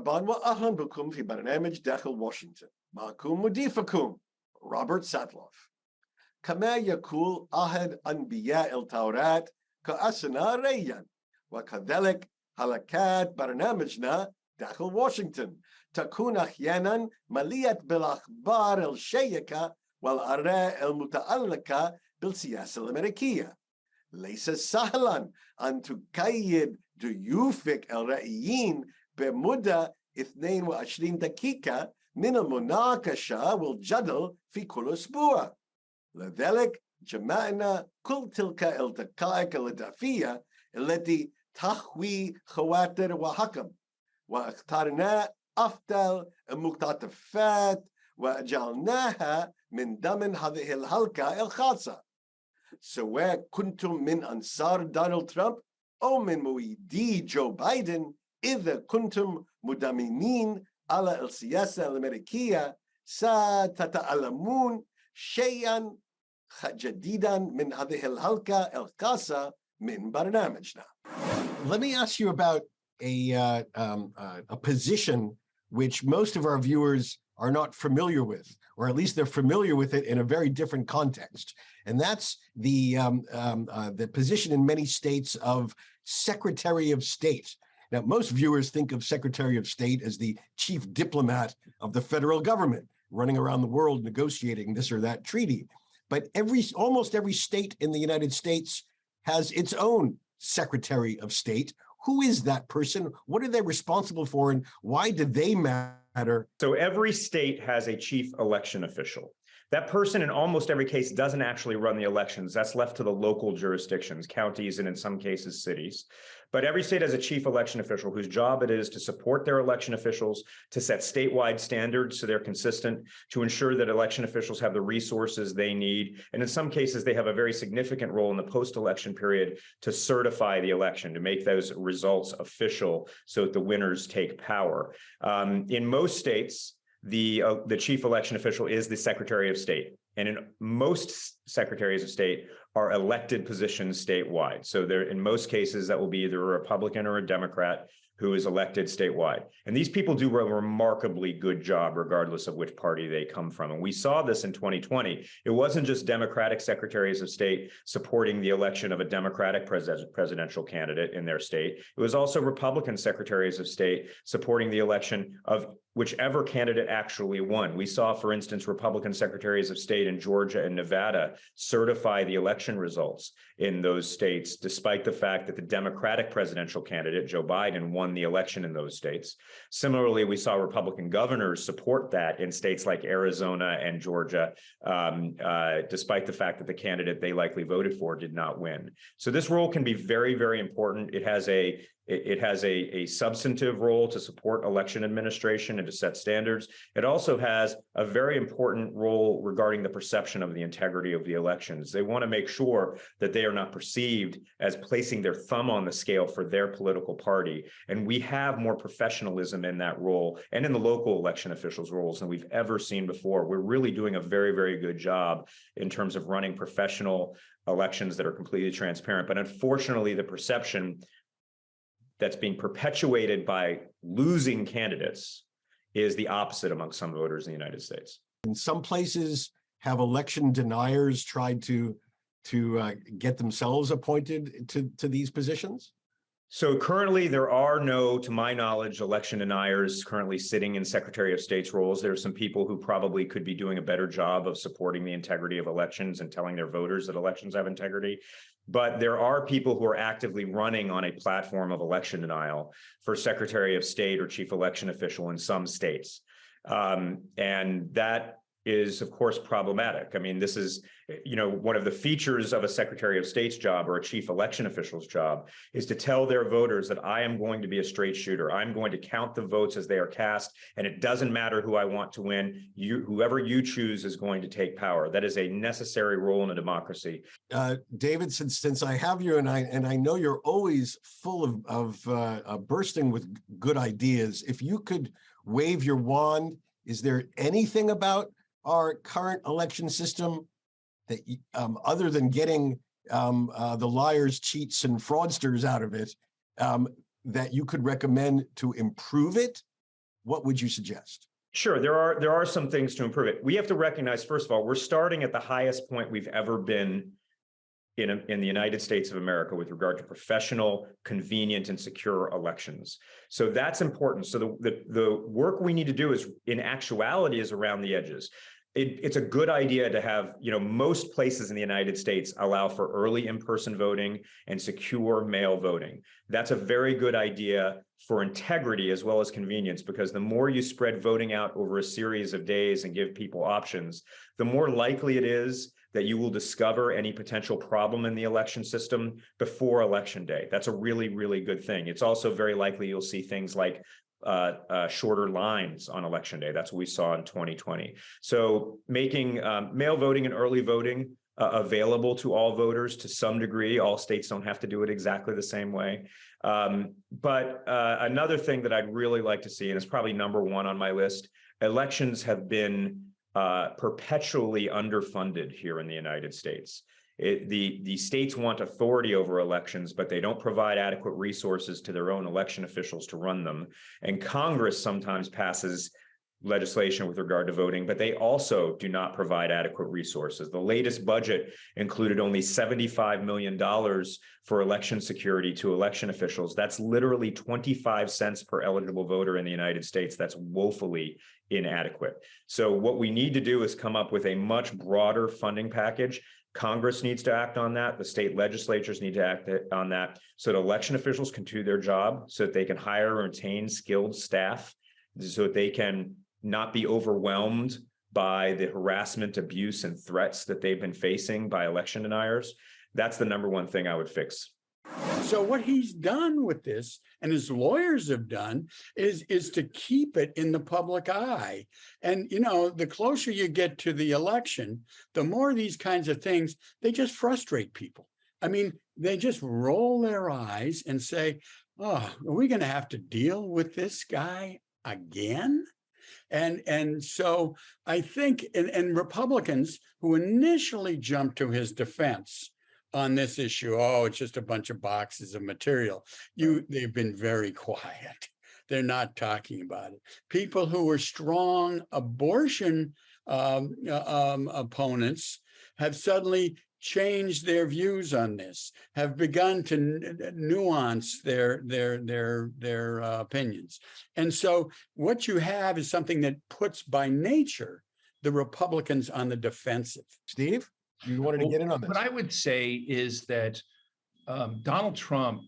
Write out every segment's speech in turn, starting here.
مرحبا وأهلا بكم في برنامج داخل واشنطن. معكم مضيفكم روبرت ساتلوف. كما يقول أحد أنبياء التوراة: كأسنا ريا. وكذلك حلقات برنامجنا داخل واشنطن تكون أحيانا مليئة بالأخبار الشيقة والآراء المتعلقة بالسياسة الأمريكية. ليس سهلا أن تقيد ضيوفك الرئيين بمدة 22 دقيقة من المناقشة والجدل في كل أسبوع. لذلك جمعنا كل تلك الدقائق الإضافية التي تحوي خواطر وحكم، واخترنا أفضل المقتطفات وجعلناها من ضمن هذه الحلقة الخاصة. سواء كنتم من أنصار دونالد ترامب أو من مؤيدي جو بايدن، إذا كنتم مدمنين على السياسة الأمريكية ستتعلمون شيئا جديدا من هذه الحلقة الخاصة من برنامجنا. Let me ask you about a position which most of our viewers are not familiar with, or at least they're familiar with it in a very different context. And that's the position in many states of Secretary of State. Now, most viewers think of Secretary of State as the chief diplomat of the federal government, running around the world negotiating this or that treaty. But almost every state in the United States has its own Secretary of State. Who is that person? What are they responsible for, and why do they matter? So every state has a chief election official. That person in almost every case doesn't actually run the elections. That's left to the local jurisdictions, counties, and in some cases cities. But every state has a chief election official whose job it is to support their election officials, to set statewide standards so they're consistent, to ensure that election officials have the resources they need. And in some cases, they have a very significant role in the post-election period to certify the election, to make those results official so that the winners take power. In most states, the chief election official is the Secretary of State. And in most secretaries of state are elected positions statewide. So there, in most cases, that will be either a Republican or a Democrat who is elected statewide. And these people do a remarkably good job, regardless of which party they come from. And we saw this in 2020. It wasn't just Democratic secretaries of state supporting the election of a Democratic presidential candidate in their state. It was also Republican secretaries of state supporting the election of whichever candidate actually won. We saw, for instance, Republican secretaries of state in Georgia and Nevada certify the election results in those states, despite the fact that the Democratic presidential candidate, Joe Biden, won the election in those states. Similarly, we saw Republican governors support that in states like Arizona and Georgia, despite the fact that the candidate they likely voted for did not win. So this role can be very, very important. It has a substantive role to support election administration and to set standards. It also has a very important role regarding the perception of the integrity of the elections. They want to make sure that they are not perceived as placing their thumb on the scale for their political party. And we have more professionalism in that role and in the local election officials' roles than we've ever seen before. We're really doing a very, very good job in terms of running professional elections that are completely transparent. But unfortunately, the perception that's being perpetuated by losing candidates is the opposite among some voters in the United States. In some places, have election deniers tried to get themselves appointed to these positions? So currently, there are no, to my knowledge, election deniers currently sitting in Secretary of State's roles. There are some people who probably could be doing a better job of supporting the integrity of elections and telling their voters that elections have integrity. But there are people who are actively running on a platform of election denial for Secretary of State or chief election official in some states. And that is, of course, problematic. I mean, this is, one of the features of a Secretary of State's job or a chief election official's job is to tell their voters that I am going to be a straight shooter. I'm going to count the votes as they are cast, and it doesn't matter who I want to win. Whoever you choose is going to take power. That is a necessary role in a democracy. David, since I have you, and I know you're always full of bursting with good ideas, if you could wave your wand, is there anything about our current election system that, other than getting the liars, cheats, and fraudsters out of it, that you could recommend to improve it? what would you suggest? Sure, there are some things to improve it. We have to recognize, first of all, we're starting at the highest point we've ever been in the United States of America with regard to professional, convenient, and secure elections. So that's important. So the work we need to do is, in actuality, is around the edges. It's a good idea to have, most places in the United States allow for early in-person voting and secure mail voting. That's a very good idea for integrity as well as convenience, because the more you spread voting out over a series of days and give people options, the more likely it is that you will discover any potential problem in the election system before election day. That's a really, really good thing. It's also very likely you'll see things like shorter lines on election day. That's what we saw in 2020. So making mail voting and early voting available to all voters to some degree. All states don't have to do it exactly the same way. But another thing that I'd really like to see, and it's probably number one on my list, elections have been perpetually underfunded here in the United States. The states want authority over elections, but they don't provide adequate resources to their own election officials to run them. And Congress sometimes passes legislation with regard to voting, but they also do not provide adequate resources. The latest budget included only $75 million for election security to election officials. That's literally 25 cents per eligible voter in the United States. That's woefully inadequate. So what we need to do is come up with a much broader funding package. Congress needs to act on that. The state legislatures need to act on that so that election officials can do their job, so that they can hire and retain skilled staff, so that they can not be overwhelmed by the harassment, abuse, and threats that they've been facing by election deniers. That's the number one thing I would fix. So what he's done with this, and his lawyers have done, is to keep it in the public eye. And, the closer you get to the election, the more these kinds of things, they just frustrate people. I mean, they just roll their eyes and say, oh, are we going to have to deal with this guy again? And so I think, and Republicans who initially jumped to his defense on this issue, oh, it's just a bunch of boxes of material. They've been very quiet. They're not talking about it. People who were strong abortion opponents have suddenly changed their views on this, have begun to nuance their opinions. And so what you have is something that puts by nature the Republicans on the defensive. Steve, you wanted to get in on this? What I would say is that Donald Trump,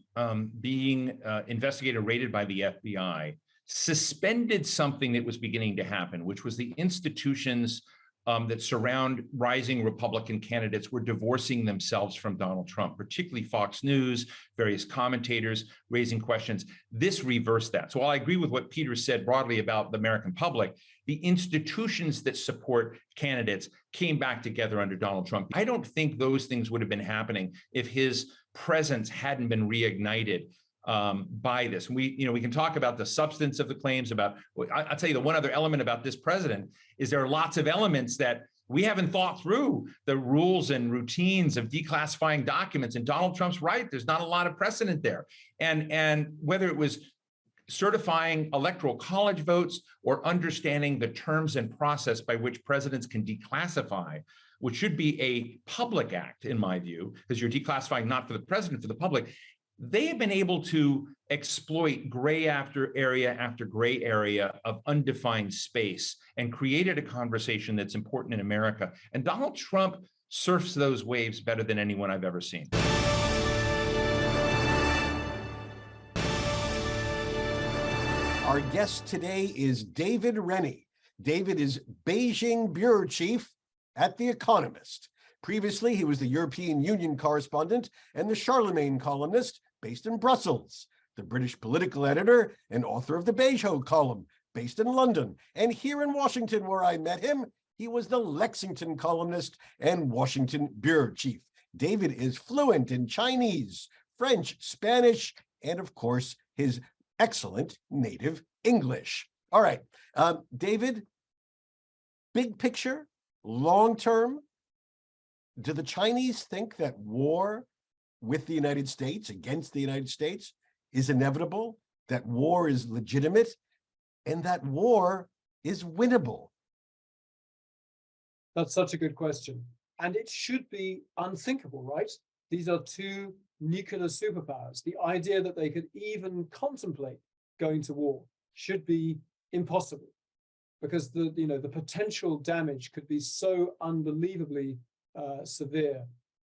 being investigated, raided by the FBI, suspended something that was beginning to happen, which was the institutions that surround rising Republican candidates were divorcing themselves from Donald Trump, particularly Fox News, various commentators raising questions. This reversed that. So while I agree with what Peter said broadly about the American public, the institutions that support candidates came back together under Donald Trump. I don't think those things would have been happening if his presence hadn't been reignited by this. And we can talk about the substance of the claims about, I'll tell you the one other element about this president is there are lots of elements that we haven't thought through, the rules and routines of declassifying documents, and Donald Trump's right. There's not a lot of precedent there. And whether it was certifying electoral college votes or understanding the terms and process by which presidents can declassify, which should be a public act, in my view, because you're declassifying not for the president, for the public. They have been able to exploit gray after gray area of undefined space and created a conversation that's important in America. And Donald Trump surfs those waves better than anyone I've ever seen. Our guest today is David Rennie. David is Beijing bureau chief at The Economist. Previously, he was the European Union correspondent and the Charlemagne columnist based in Brussels, the British political editor and author of the Beige column based in London. And here in Washington, where I met him, he was the Lexington columnist and Washington bureau chief. David is fluent in Chinese, French, Spanish, and of course, his excellent native English. All right, David, big picture, long term, do the Chinese think that war with the United States, against the United States, is inevitable, that war is legitimate? and that war is winnable? That's such a good question. And it should be unthinkable, right? These are two nuclear superpowers. The idea that they could even contemplate going to war should be impossible, because the potential damage could be so unbelievably severe.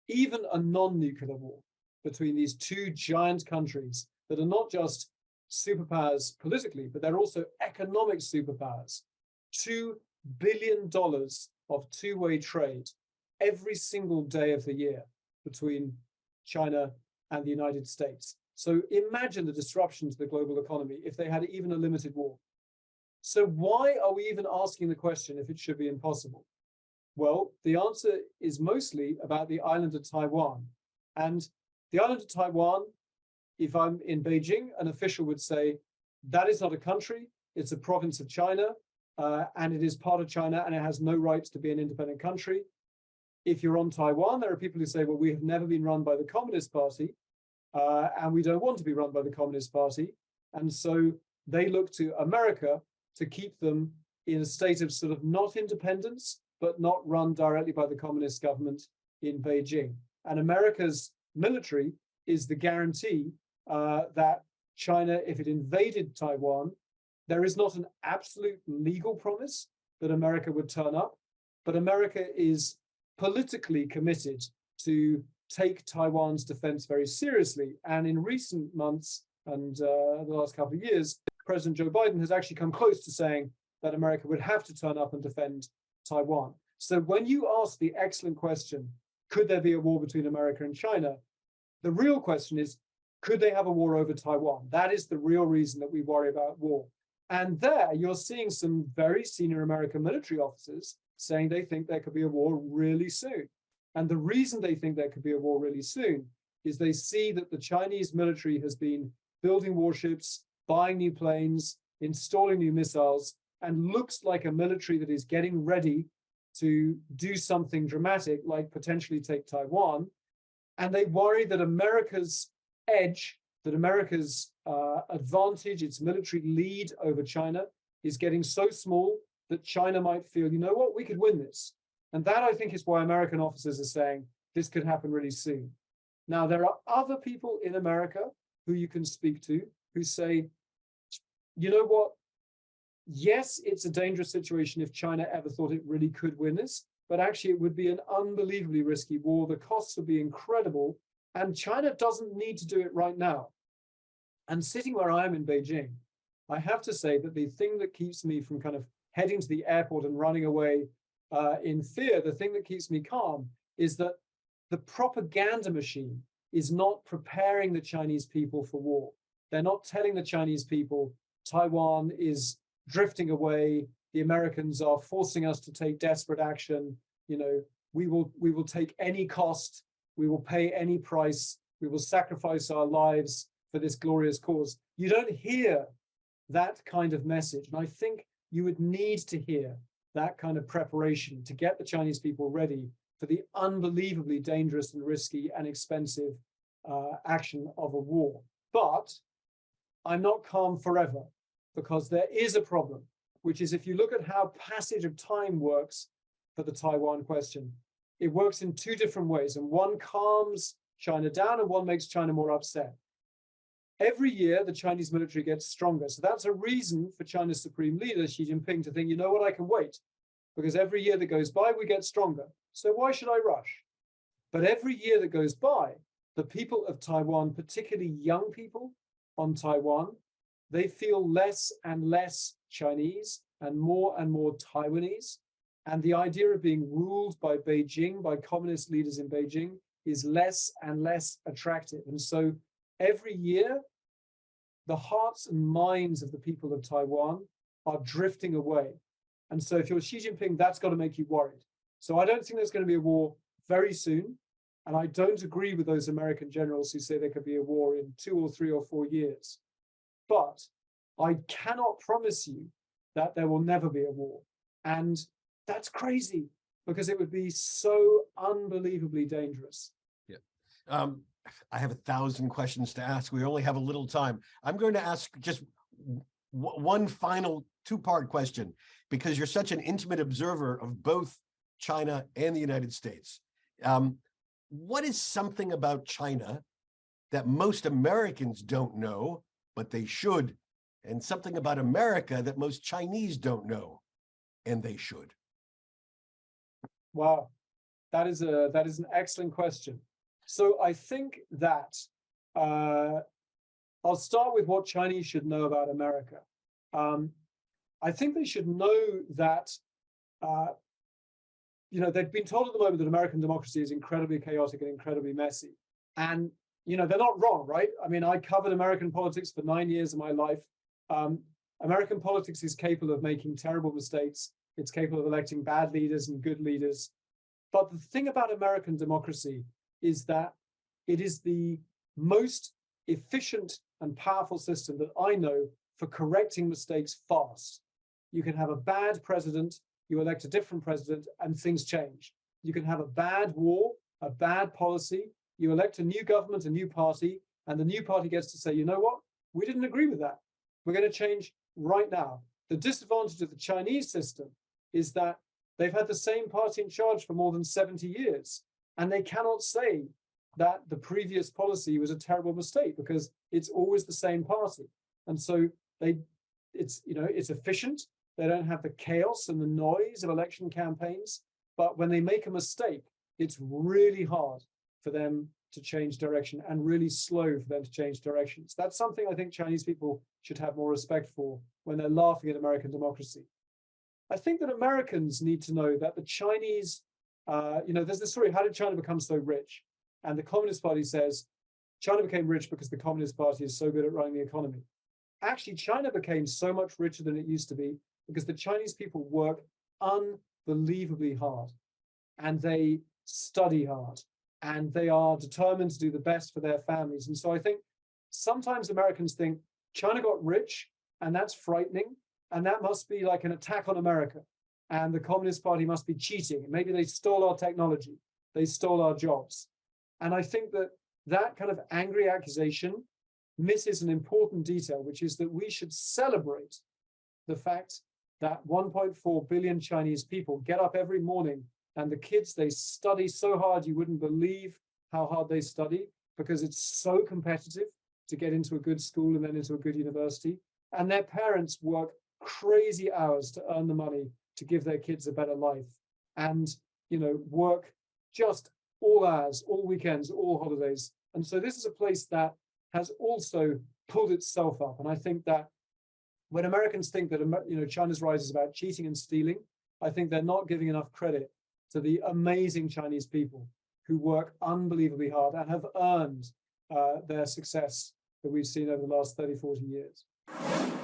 Even a non-nuclear war between these two giant countries that are not just superpowers politically, but they're also economic superpowers. $2 billion of two-way trade every single day of the year between China and the United States. So imagine the disruption to the global economy if they had even a limited war. So why are we even asking the question if it should be impossible? Well, the answer is mostly about the island of Taiwan. And the island of Taiwan, if I'm in Beijing, an official would say, that is not a country, it's a province of China, and it is part of China, and it has no rights to be an independent country. If you're on Taiwan, there are people who say, well, we have never been run by the Communist Party, and we don't want to be run by the Communist Party. And so they look to America to keep them in a state of sort of not independence, but not run directly by the communist government in Beijing. And America's military is the guarantee that China, if it invaded Taiwan, there is not an absolute legal promise that America would turn up, but America is politically committed to take Taiwan's defense very seriously. And in recent months and the last couple of years, President Joe Biden has actually come close to saying that America would have to turn up and defend Taiwan. So when you ask the excellent question, could there be a war between America and China? The real question is, could they have a war over Taiwan? That is the real reason that we worry about war. And there you're seeing some very senior American military officers saying they think there could be a war really soon. And the reason they think there could be a war really soon is they see that the Chinese military has been building warships, buying new planes, installing new missiles, and looks like a military that is getting ready to do something dramatic, like potentially take Taiwan. And they worry that America's edge, that America's advantage, its military lead over China is getting so small that China might feel, you know what, we could win this. And that, I think, is why American officers are saying this could happen really soon. Now, there are other people in America who you can speak to who say, you know what, yes, it's a dangerous situation if China ever thought it really could win this, but actually it would be an unbelievably risky war. The costs would be incredible, and China doesn't need to do it right now. And sitting where I am in Beijing, I have to say that the thing that keeps me from kind of heading to the airport and running away in fear, the thing that keeps me calm is that the propaganda machine is not preparing the Chinese people for war. They're not telling the Chinese people Taiwan is drifting away, the Americans are forcing us to take desperate action, you know, we will take any cost, we will pay any price, we will sacrifice our lives for this glorious cause. You don't hear that kind of message. And I think you would need to hear that kind of preparation to get the Chinese people ready for the unbelievably dangerous and risky and expensive action of a war. But I'm not calm forever, because there is a problem, which is if you look at how passage of time works for the Taiwan question, it works in two different ways, and one calms China down and one makes China more upset. Every year, the Chinese military gets stronger. So that's a reason for China's supreme leader, Xi Jinping, to think, you know what, I can wait, because every year that goes by, we get stronger. So why should I rush? But every year that goes by, the people of Taiwan, particularly young people on Taiwan, they feel less and less Chinese and more Taiwanese. And the idea of being ruled by Beijing, by communist leaders in Beijing, is less and less attractive. And so every year, the hearts and minds of the people of Taiwan are drifting away. And so if you're Xi Jinping, that's got to make you worried. So I don't think there's going to be a war very soon. And I don't agree with those American generals who say there could be a war in 2 or 3 or 4 years. But I cannot promise you that there will never be a war. And that's crazy, because it would be so unbelievably dangerous. Yeah. I have 1,000 questions to ask. We only have a little time. I'm going to ask just one final two-part question, because you're such an intimate observer of both China and the United States. What is something about China that most Americans don't know, but they should, and something about America that most Chinese don't know, and they should? Wow, that is an excellent question. So I think that I'll start with what Chinese should know about America. I think they should know that they've been told at the moment that American democracy is incredibly chaotic and incredibly messy. And they're not wrong, right? I mean, I covered American politics for 9 years of my life. American politics is capable of making terrible mistakes. It's capable of electing bad leaders and good leaders. But the thing about American democracy is that it is the most efficient and powerful system that I know for correcting mistakes fast. You can have a bad president, you elect a different president, and things change. You can have a bad war, a bad policy, you elect a new government, a new party, and the new party gets to say, you know what? We didn't agree with that. We're going to change right now. The disadvantage of the Chinese system is that they've had the same party in charge for more than 70 years, and they cannot say that the previous policy was a terrible mistake because it's always the same party. And so it's efficient. They don't have the chaos and the noise of election campaigns, but when they make a mistake, it's really hard for them to change direction and really slow for them to change directions. That's something I think Chinese people should have more respect for when they're laughing at American democracy. I think that Americans need to know that the Chinese, there's this story, how did China become so rich? And the Communist Party says, China became rich because the Communist Party is so good at running the economy. Actually, China became so much richer than it used to be because the Chinese people work unbelievably hard, and they study hard, and they are determined to do the best for their families. And so I think sometimes Americans think China got rich, and that's frightening, and that must be like an attack on America, and the Communist Party must be cheating. Maybe they stole our technology, they stole our jobs. And I think that that kind of angry accusation misses an important detail, which is that we should celebrate the fact that 1.4 billion Chinese people get up every morning, and the kids, they study so hard you wouldn't believe how hard they study because it's so competitive to get into a good school and then into a good university. And their parents work crazy hours to earn the money to give their kids a better life, and work just all hours, all weekends, all holidays. And so this is a place that has also pulled itself up. And I think that when Americans think that China's rise is about cheating and stealing, I think they're not giving enough credit to the amazing Chinese people who work unbelievably hard and have earned their success that we've seen over the last 30, 40 years.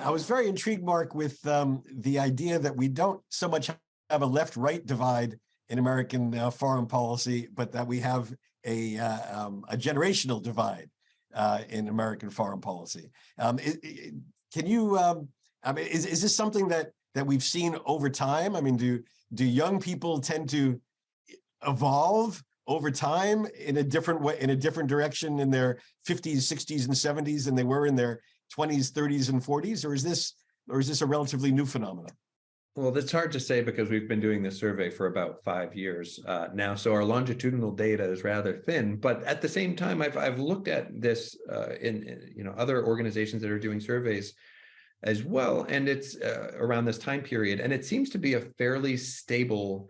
I was very intrigued, Mark, with the idea that we don't so much have a left-right divide in American foreign policy, but that we have a generational divide in American foreign policy. Can you? Is this something that we've seen over time? I mean, do young people tend to evolve over time in a different way, in a different direction in their 50s, 60s, and 70s than they were in their 20s, 30s, and 40s, or is this a relatively new phenomenon? Well, that's hard to say because we've been doing this survey for about 5 years now, so our longitudinal data is rather thin. But at the same time, I've looked at this in other organizations that are doing surveys as well, and it's around this time period, and it seems to be a fairly stable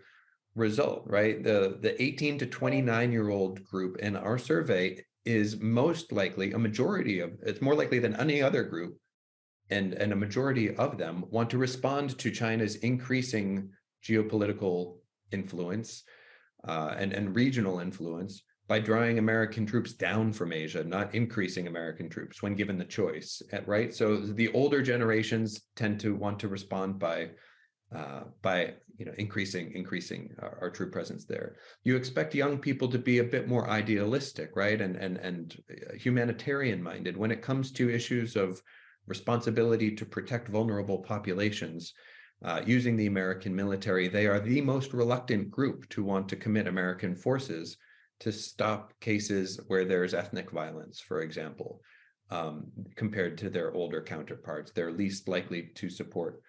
result, right? The 18 to 29-year-old group in our survey is most likely it's more likely than any other group. And a majority of them want to respond to China's increasing geopolitical influence and regional influence by drawing American troops down from Asia, not increasing American troops when given the choice, right? So the older generations tend to want to respond by increasing our troop presence there. You expect young people to be a bit more idealistic, right, and humanitarian minded when it comes to issues of responsibility to protect vulnerable populations. Using the American military, they are the most reluctant group to want to commit American forces to stop cases where there's ethnic violence, for example. compared to their older counterparts. They're least likely to support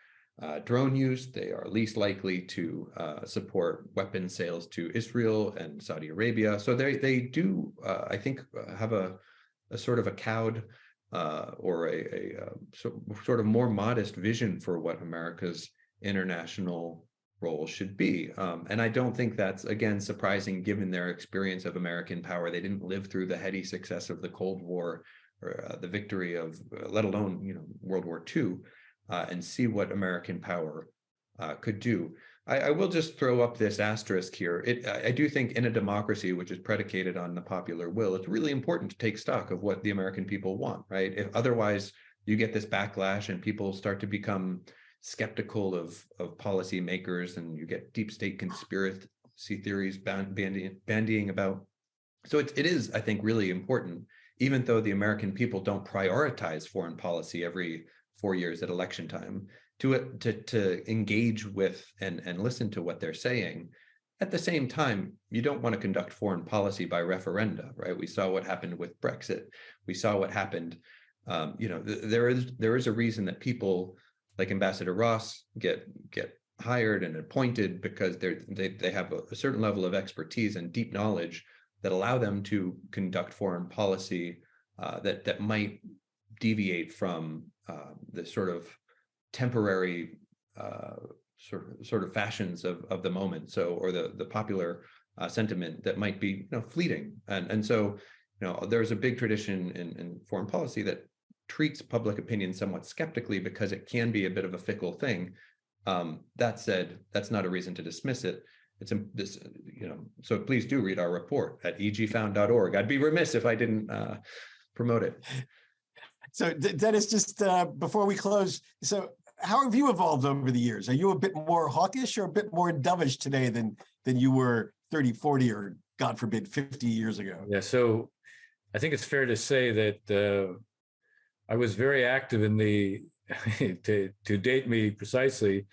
drone use. They are least likely to support weapon sales to Israel and Saudi Arabia. So they do, I think, have a sort of a cowed or a sort of more modest vision for what America's international role should be. And I don't think that's, again, surprising given their experience of American power. They didn't live through the heady success of the Cold War or the victory of, let alone, World War II, and see what American power could do. I will just throw up this asterisk here. I do think in a democracy which is predicated on the popular will, it's really important to take stock of what the American people want, right? If otherwise you get this backlash and people start to become skeptical of policymakers, and you get deep state conspiracy theories bandying about. So it is, I think, really important, even though the American people don't prioritize foreign policy every 4 years at election time, to engage with and listen to what they're saying. At the same time, you don't want to conduct foreign policy by referenda, right? We saw what happened with Brexit. We saw what happened. There is a reason that people like Ambassador Ross get hired and appointed, because they have a certain level of expertise and deep knowledge that allow them to conduct foreign policy that might deviate from the sort of temporary sort of fashions of the moment, or the popular sentiment that might be fleeting. And so there's a big tradition in foreign policy that treats public opinion somewhat skeptically because it can be a bit of a fickle thing. That said, that's not a reason to dismiss it. So please do read our report at egfound.org. I'd be remiss if I didn't promote it. So Dennis, just before we close, so how have you evolved over the years? Are you a bit more hawkish or a bit more dovish today than you were 30, 40, or God forbid, 50 years ago? Yeah, so I think it's fair to say that I was very active in the, to date me precisely,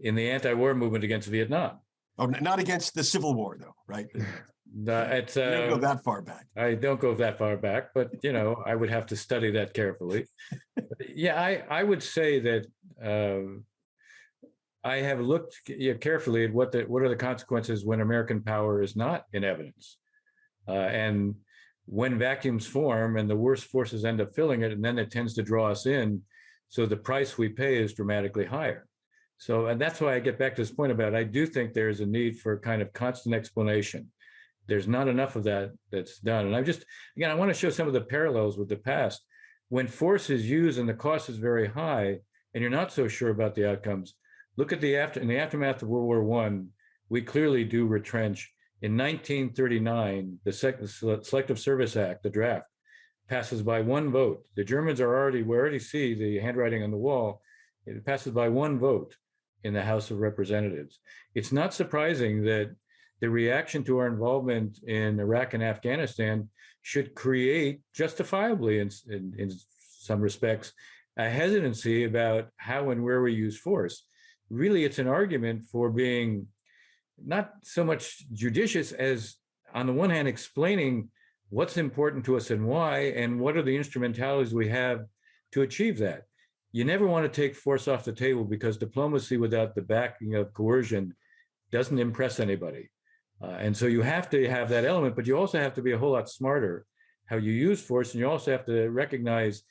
in the anti-war movement against Vietnam. Oh, not against the Civil War, though, right? You don't go that far back. I don't go that far back, but I would have to study that carefully. Yeah, I would say that I have looked carefully at what are the consequences when American power is not in evidence, and when vacuums form and the worst forces end up filling it, and then it tends to draw us in, so the price we pay is dramatically higher. So, and that's why I get back to this point about, I do think there's a need for kind of constant explanation. There's not enough of that that's done. And I want to show some of the parallels with the past. When force is used and the cost is very high, and you're not so sure about the outcomes, look at in the aftermath of World War I, we clearly do retrench. In 1939, the Selective Service Act, the draft, passes by one vote. The Germans we already see the handwriting on the wall. It passes by one vote in the House of Representatives. It's not surprising that the reaction to our involvement in Iraq and Afghanistan should create, justifiably in some respects, a hesitancy about how and where we use force. Really, it's an argument for being not so much judicious as, on the one hand, explaining what's important to us and why, and what are the instrumentalities we have to achieve that. You never want to take force off the table, because diplomacy without the backing of coercion doesn't impress anybody. And so you have to have that element, but you also have to be a whole lot smarter how you use force. And you also have to recognize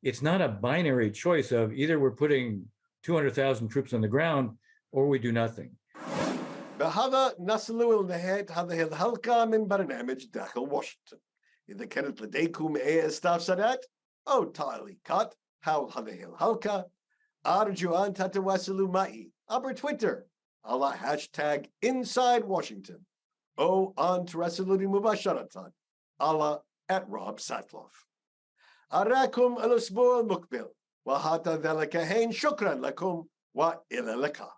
it's not a binary choice of either we're putting 200,000 troops on the ground or we do nothing. بهذا نصل لنهاية هذه الحلقة من برنامج داخل واشنطن. إذا كانت لديكم أي استفسارات أو تعليقات حول هذه الحلقة، أرجو أن تتواصلوا معي عبر تويتر على هاشتاغ Inside Washington أو أن تراسلوني مباشرة على @RobSatloff. أراكم الأسبوع المقبل، وحتى ذلك حين شكرا لكم وإلى اللقاء.